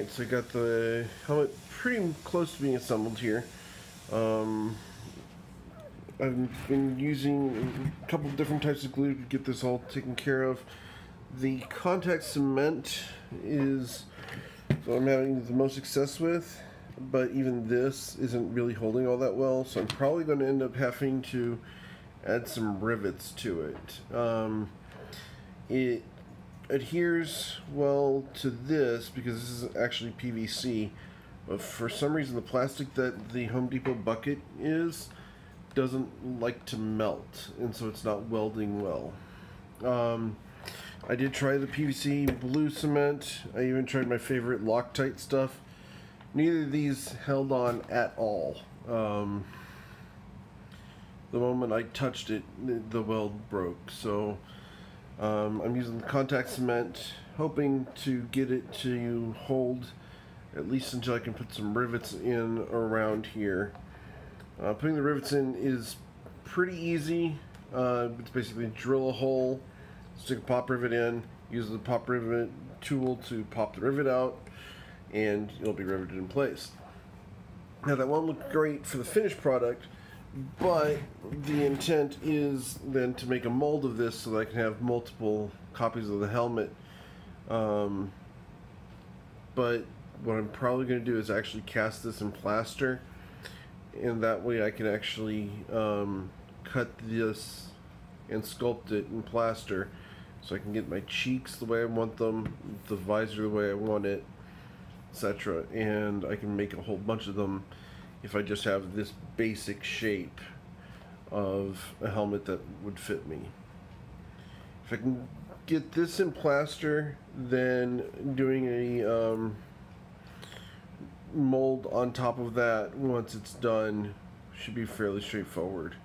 Alright, so I got the helmet pretty close to being assembled here. I've been using a couple different types of glue to get this all taken care of. The contact cement is what I'm having the most success with, but even this isn't really holding all that well, so I'm probably going to end up having to add some rivets to it. It adheres well to this because this is actually PVC, but for some reason the plastic that the Home Depot bucket doesn't like to melt, and so it's not welding well. I did try the PVC blue cement. I even tried my favorite Loctite stuff. Neither of these held on at all. The moment I touched it, the weld broke. So I'm using the contact cement, hoping to get it to hold at least until I can put some rivets in around here. Putting the rivets in is pretty easy. It's basically drill a hole, stick a pop rivet in, use the pop rivet tool to pop the rivet out, and it'll be riveted in place. Now that won't look great for the finished product, but the intent is then to make a mold of this so that I can have multiple copies of the helmet. But what I'm probably going to do is actually cast this in plaster, and that way I can actually cut this and sculpt it in plaster so I can get my cheeks the way I want them, the visor the way I want it, etc. And I can make a whole bunch of them if I just have this basic shape of a helmet that would fit me. If I can get this in plaster, then doing a mold on top of that once it's done should be fairly straightforward.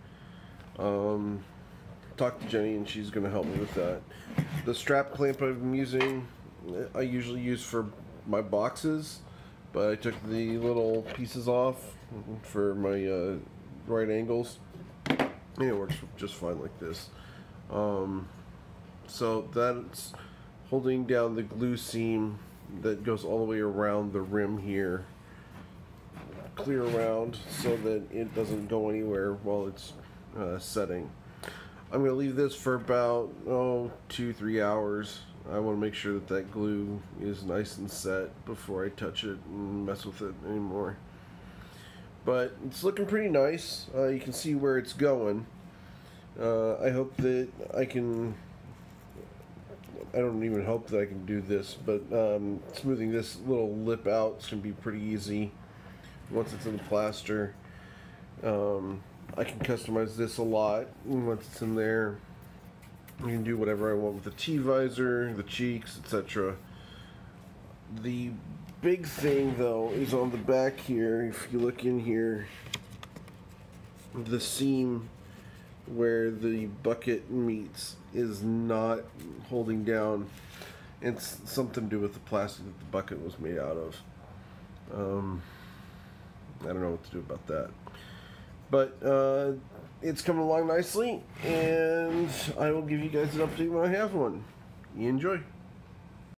Talk to Jenny and she's going to help me with that. The strap clamp I've been using, I usually use for my boxes, but I took the little pieces off for my right angles, and it works just fine like this. So that's holding down the glue seam that goes all the way around the rim here, clear around so that it doesn't go anywhere while it's setting. I'm going to leave this for about 2-3 hours. I want to make sure that that glue is nice and set before I touch it and mess with it anymore. But it's looking pretty nice. You can see where it's going. I hope that I can, I don't even hope that I can do this, but smoothing this little lip out is going to be pretty easy once it's in the plaster. I can customize this a lot once it's in there. I can do whatever I want with the T-visor, the cheeks, etc. The big thing though is on the back here. If you look in here, the seam where the bucket meets is not holding down. It's something to do with the plastic that the bucket was made out of. I don't know what to do about that. But it's coming along nicely, and I will give you guys an update when I have one. You enjoy.